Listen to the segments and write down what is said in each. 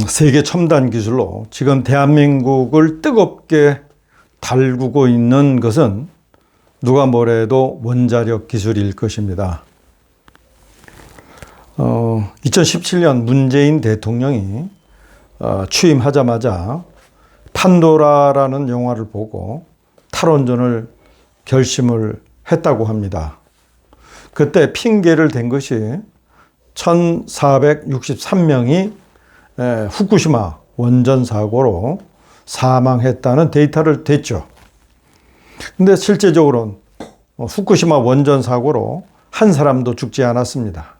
세계 첨단 기술로 지금 대한민국을 뜨겁게 달구고 있는 것은 누가 뭐래도 원자력 기술일 것입니다. 2017년 문재인 대통령이 취임하자마자 판도라라는 영화를 보고 탈원전을 결심을 했다고 합니다. 그때 핑계를 댄 것이 1463명이 후쿠시마 원전 사고로 사망했다는 데이터를 댔죠. 근데 실제적으로는 후쿠시마 원전 사고로 한 사람도 죽지 않았습니다.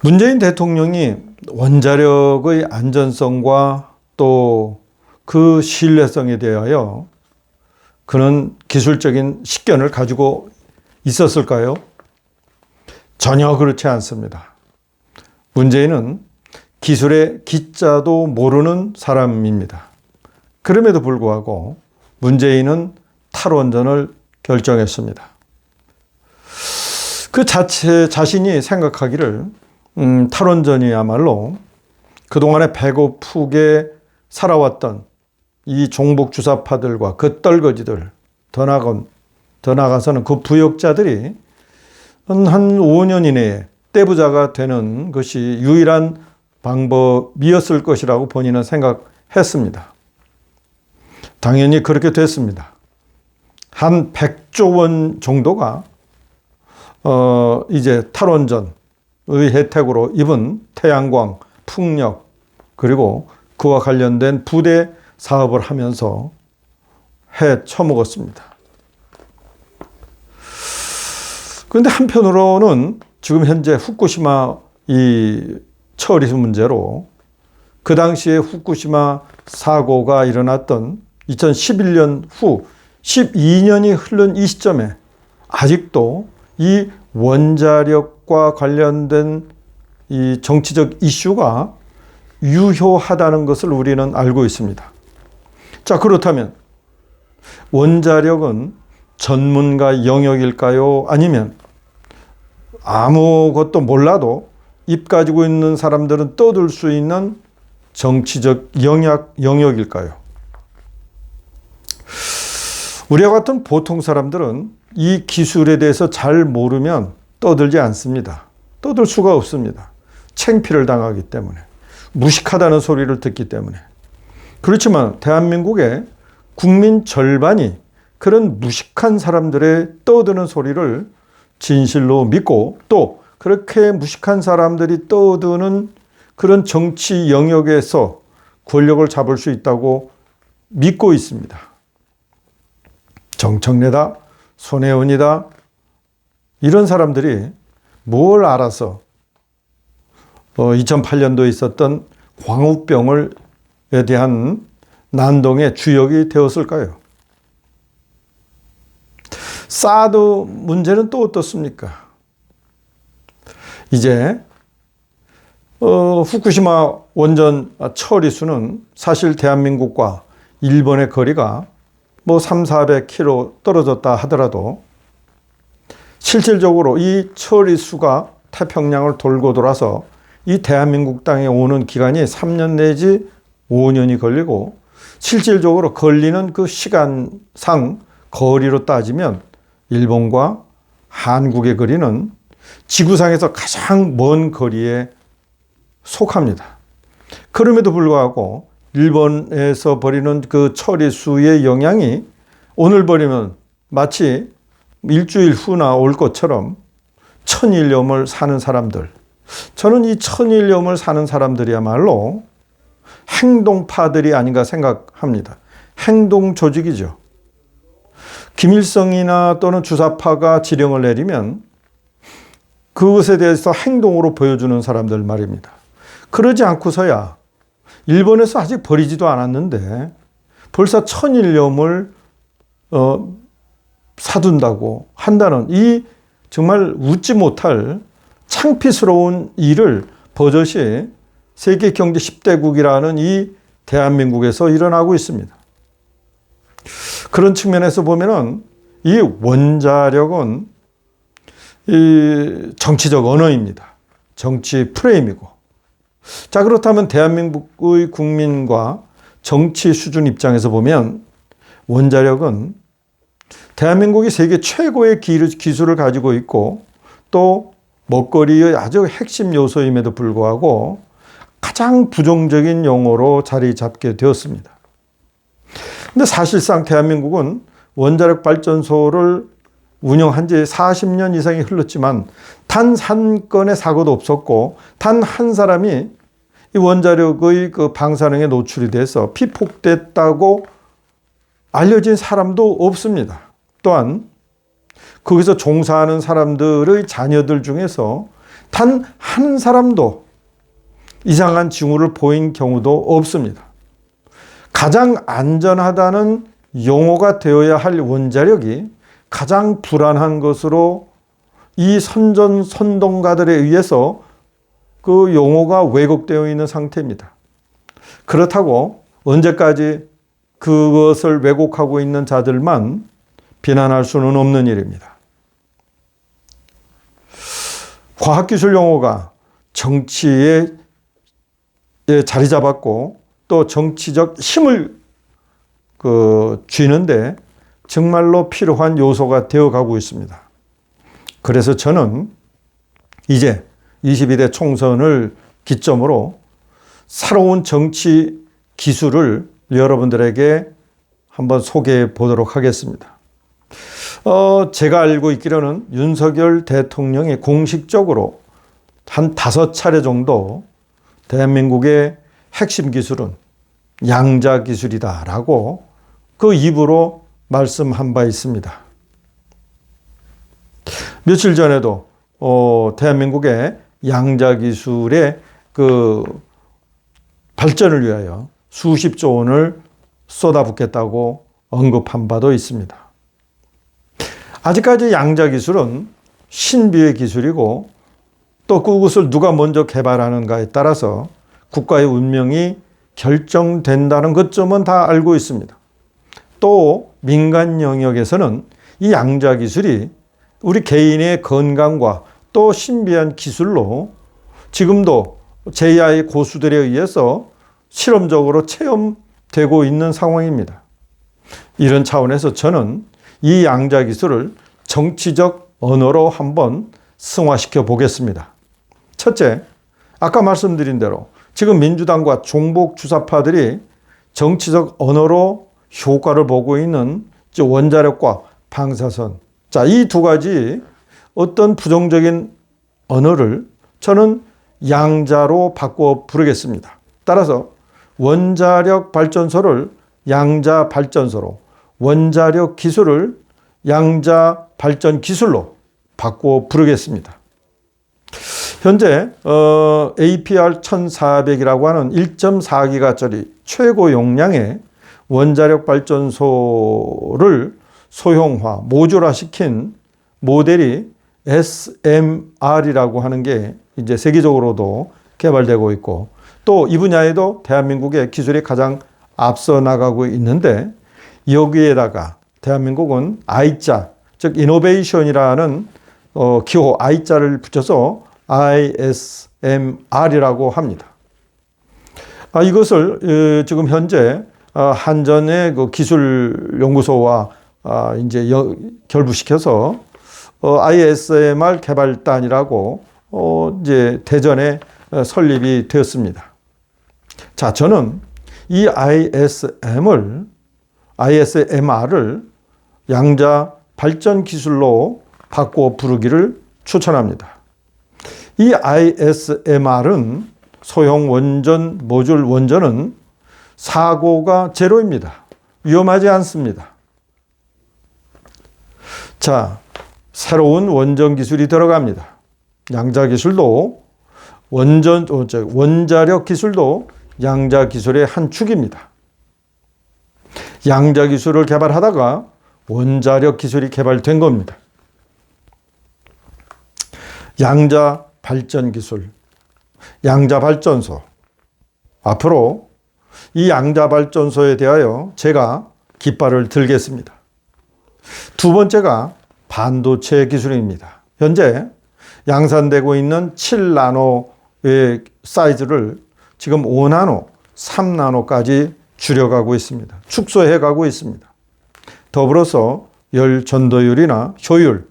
문재인 대통령이 원자력의 안전성과 또 그 신뢰성에 대하여 그는 기술적인 식견을 가지고 있었을까요? 전혀 그렇지 않습니다. 문재인은 기술의 기자도 모르는 사람입니다. 그럼에도 불구하고 문재인은 탈원전을 결정했습니다. 그 자신이 생각하기를 탈원전이야말로 그동안에 배고프게 살아왔던 이 종북 주사파들과 그 떨거지들, 더 나아가서는 그 부역자들이 한 5년 이내에 떼부자가 되는 것이 유일한 방법이었을 것이라고 본인은 생각했습니다. 당연히 그렇게 됐습니다. 한 100조 원 정도가 이제 탈원전의 혜택으로 입은 태양광, 풍력, 그리고 그와 관련된 부대 사업을 하면서 헤쳐먹었습니다. 그런데 한편으로는 지금 현재 후쿠시마 이 처리수 문제로 그 당시에 후쿠시마 사고가 일어났던 2011년 후 12년이 흐른 이 시점에 아직도 이 원자력과 관련된 이 정치적 이슈가 유효하다는 것을 우리는 알고 있습니다. 자, 그렇다면 원자력은 전문가 영역일까요? 아니면 아무것도 몰라도 입 가지고 있는 사람들은 떠들 수 있는 정치적 영역일까요? 우리와 같은 보통 사람들은 이 기술에 대해서 잘 모르면 떠들지 않습니다. 떠들 수가 없습니다. 창피를 당하기 때문에, 무식하다는 소리를 듣기 때문에. 그렇지만 대한민국의 국민 절반이 그런 무식한 사람들의 떠드는 소리를 진실로 믿고 또 그렇게 무식한 사람들이 떠드는 그런 정치 영역에서 권력을 잡을 수 있다고 믿고 있습니다. 정청래다, 손혜원이다, 이런 사람들이 뭘 알아서 2008년도에 있었던 광우병에 대한 난동의 주역이 되었을까요? 사드 문제는 또 어떻습니까? 이제 후쿠시마 원전 처리수는 사실 대한민국과 일본의 거리가 뭐 300-400km 떨어졌다 하더라도 실질적으로 이 처리수가 태평양을 돌고 돌아서 이 대한민국 땅에 오는 기간이 3년 내지 5년이 걸리고 실질적으로 걸리는 그 시간상 거리로 따지면 일본과 한국의 거리는 지구상에서 가장 먼 거리에 속합니다. 그럼에도 불구하고 일본에서 버리는 그 처리수의 영향이 오늘 버리면 마치 일주일 후나 올 것처럼 천일염을 사는 사람들, 저는 이 천일염을 사는 사람들이야말로 행동파들이 아닌가 생각합니다. 행동 조직이죠. 김일성이나 또는 주사파가 지령을 내리면 그것에 대해서 행동으로 보여주는 사람들 말입니다. 그러지 않고서야 일본에서 아직 버리지도 않았는데 벌써 천일염을 사둔다고 한다는 이 정말 웃지 못할 창피스러운 일을 버젓이 세계 경제 10대국이라는 이 대한민국에서 일어나고 있습니다. 그런 측면에서 보면은 이 원자력은 이 정치적 언어입니다. 정치 프레임이고, 자, 그렇다면 대한민국의 국민과 정치 수준 입장에서 보면 원자력은 대한민국이 세계 최고의 기술을 가지고 있고 또 먹거리의 아주 핵심 요소임에도 불구하고 가장 부정적인 용어로 자리 잡게 되었습니다. 근데 사실상 대한민국은 원자력 발전소를 운영한 지 40년 이상이 흘렀지만 단 한 건의 사고도 없었고 단 한 사람이 이 원자력의 그 방사능에 노출이 돼서 피폭됐다고 알려진 사람도 없습니다. 또한 거기서 종사하는 사람들의 자녀들 중에서 단 한 사람도 이상한 징후를 보인 경우도 없습니다. 가장 안전하다는 용어가 되어야 할 원자력이 가장 불안한 것으로 이 선동가들에 의해서 그 용어가 왜곡되어 있는 상태입니다. 그렇다고 언제까지 그것을 왜곡하고 있는 자들만 비난할 수는 없는 일입니다. 과학기술 용어가 정치에 자리 잡았고 또 정치적 힘을 쥐는데 정말로 필요한 요소가 되어가고 있습니다. 그래서 저는 이제 22대 총선을 기점으로 새로운 정치 기술을 여러분들에게 한번 소개해 보도록 하겠습니다. 제가 알고 있기로는 윤석열 대통령이 공식적으로 한 5차례 정도 대한민국의 핵심 기술은 양자 기술이다라고 그 입으로 말씀한 바 있습니다. 며칠 전에도 대한민국의 양자 기술의 그 발전을 위하여 수십조 원을 쏟아붓겠다고 언급한 바도 있습니다. 아직까지 양자 기술은 신비의 기술이고 또 그것을 누가 먼저 개발하는가에 따라서 국가의 운명이 결정된다는 것점은 다 알고 있습니다. 또 민간 영역에서는 이 양자 기술이 우리 개인의 건강과 또 신비한 기술로 지금도 제야의 고수들에 의해서 실험적으로 체험되고 있는 상황입니다. 이런 차원에서 저는 이 양자 기술을 정치적 언어로 한번 승화시켜 보겠습니다. 첫째, 아까 말씀드린 대로 지금 민주당과 종북 주사파들이 정치적 언어로 효과를 보고 있는 원자력과 방사선. 자, 이 두 가지 어떤 부정적인 언어를 저는 양자로 바꿔 부르겠습니다. 따라서 원자력 발전소를 양자 발전소로, 원자력 기술을 양자 발전 기술로 바꿔 부르겠습니다. 현재 APR 1400이라고 하는 1.4기가짜리 최고 용량의 원자력 발전소를 소형화, 모듈화 시킨 모델이 SMR이라고 하는 게 이제 세계적으로도 개발되고 있고 또 이 분야에도 대한민국의 기술이 가장 앞서 나가고 있는데 여기에다가 대한민국은 I자, 즉 이노베이션이라는 기호 I자를 붙여서 ISMR이라고 합니다. 이것을 지금 현재 한전의 그 기술연구소와 이제 결부시켜서 ISMR 개발단이라고 이제 대전에 설립이 되었습니다. 자, 저는 이 ISMR을 양자 발전 기술로 바꿔 부르기를 추천합니다. 이 ISMR은 소형 원전, 모듈 원전은 사고가 제로입니다. 위험하지 않습니다. 자, 새로운 원전 기술이 들어갑니다. 양자 기술도 원자력 기술도 양자 기술의 한 축입니다. 양자 기술을 개발하다가 원자력 기술이 개발된 겁니다. 양자 발전 기술, 양자 발전소. 앞으로 이 양자 발전소에 대하여 제가 깃발을 들겠습니다. 두 번째가 반도체 기술입니다. 현재 양산되고 있는 7나노의 사이즈를 지금 5나노, 3나노까지 줄여가고 있습니다. 축소해가고 있습니다. 더불어서 열 전도율이나 효율,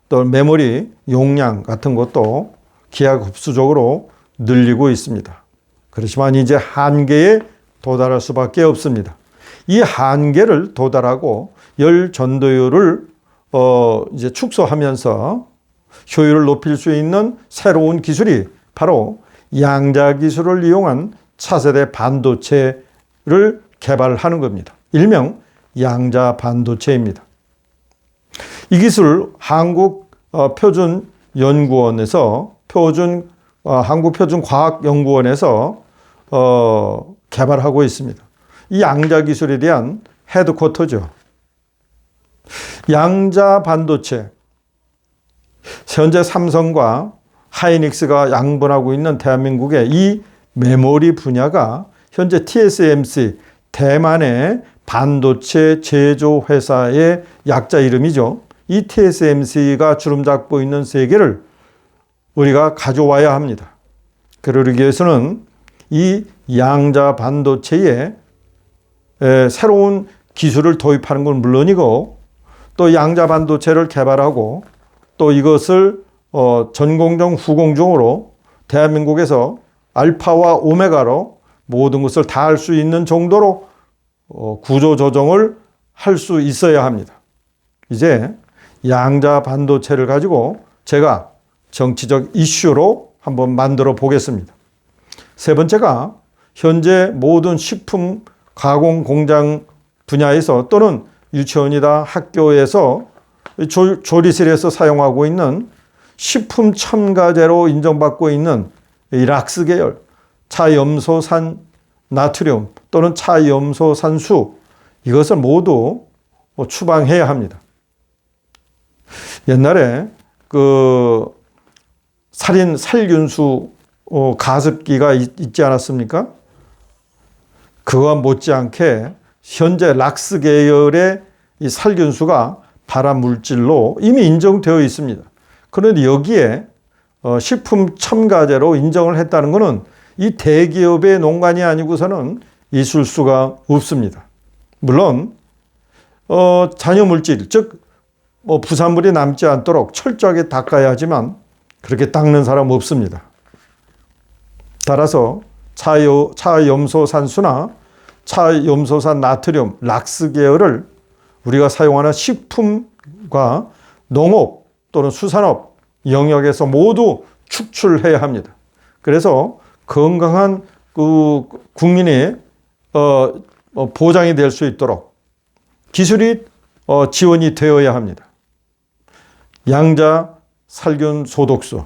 또 메모리 용량 같은 것도 기하급수적으로 늘리고 있습니다. 그렇지만 이제 한계에 도달할 수밖에 없습니다. 이 한계를 도달하고 열 전도율을 이제 축소하면서 효율을 높일 수 있는 새로운 기술이 바로 양자 기술을 이용한 차세대 반도체를 개발하는 겁니다. 일명 양자 반도체입니다. 이 기술 한국표준연구원에서 한국표준과학연구원에서 개발하고 있습니다. 이 양자 기술에 대한 헤드쿼터죠. 양자 반도체, 현재 삼성과 하이닉스가 양분하고 있는 대한민국의 이 메모리 분야가 현재 TSMC, 대만의 반도체 제조 회사의 약자 이름이죠. 이 TSMC가 주름 잡고 있는 세계를 우리가 가져와야 합니다. 그러기 위해서는 이 양자 반도체에 새로운 기술을 도입하는 건 물론이고, 또 양자 반도체를 개발하고 또 이것을 전공정 후공정으로 대한민국에서 알파와 오메가로 모든 것을 다 할 수 있는 정도로 구조 조정을 할 수 있어야 합니다. 이제 양자 반도체를 가지고 제가 정치적 이슈로 한번 만들어 보겠습니다. 세 번째가 현재 모든 식품 가공 공장 분야에서 또는 유치원이다 학교에서 조리실에서 사용하고 있는 식품 첨가제로 인정받고 있는 이 락스 계열 차염소산 나트륨 또는 차염소산수, 이것을 모두 추방해야 합니다. 옛날에 그 살균수 가습기가 있지 않았습니까? 그와 못지않게 현재 락스 계열의 이 살균수가 발암 물질로 이미 인정되어 있습니다. 그런데 여기에 식품 첨가제로 인정을 했다는 것은 이 대기업의 농간이 아니고서는 있을 수가 없습니다. 물론 잔여 물질, 즉 부산물이 남지 않도록 철저하게 닦아야 하지만 그렇게 닦는 사람 없습니다. 따라서 차염소산수나 차염소산 나트륨, 락스 계열을 우리가 사용하는 식품과 농업 또는 수산업 영역에서 모두 축출해야 합니다. 그래서 건강한 국민이 보장이 될 수 있도록 기술이 지원이 되어야 합니다. 양자, 살균, 소독수,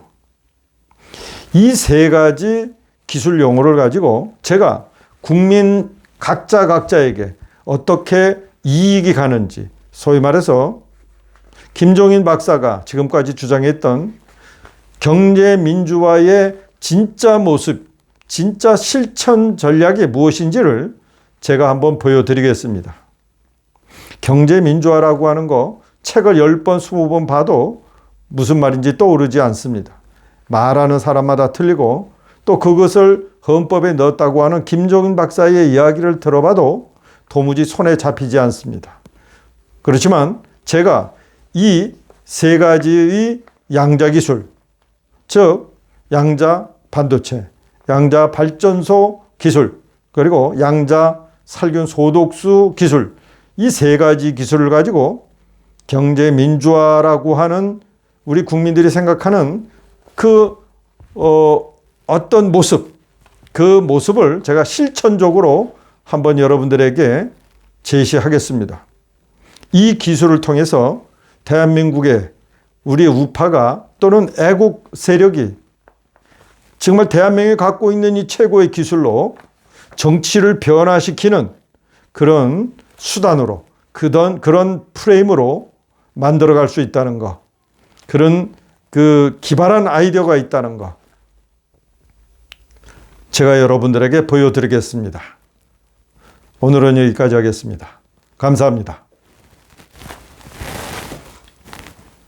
이 세 가지 기술 용어를 가지고 제가 국민 각자에게 어떻게 이익이 가는지, 소위 말해서 김종인 박사가 지금까지 주장했던 경제민주화의 진짜 모습, 진짜 실천 전략이 무엇인지를 제가 한번 보여드리겠습니다. 경제민주화라고 하는 거 책을 10번, 20번 봐도 무슨 말인지 떠오르지 않습니다. 말하는 사람마다 틀리고 또 그것을 헌법에 넣었다고 하는 김종인 박사의 이야기를 들어봐도 도무지 손에 잡히지 않습니다. 그렇지만 제가 이 세 가지의 양자 기술, 즉 양자 반도체, 양자 발전소 기술, 그리고 양자 살균 소독수 기술, 이 세 가지 기술을 가지고 경제 민주화라고 하는 우리 국민들이 생각하는 그 어떤 모습, 그 모습을 제가 실천적으로 한번 여러분들에게 제시하겠습니다. 이 기술을 통해서 대한민국의 우리 우파가 또는 애국 세력이 정말 대한민국이 갖고 있는 이 최고의 기술로 정치를 변화시키는 그런 수단으로, 그런 프레임으로 만들어갈 수 있다는 것, 그런 그 기발한 아이디어가 있다는 것, 제가 여러분들에게 보여드리겠습니다. 오늘은 여기까지 하겠습니다. 감사합니다.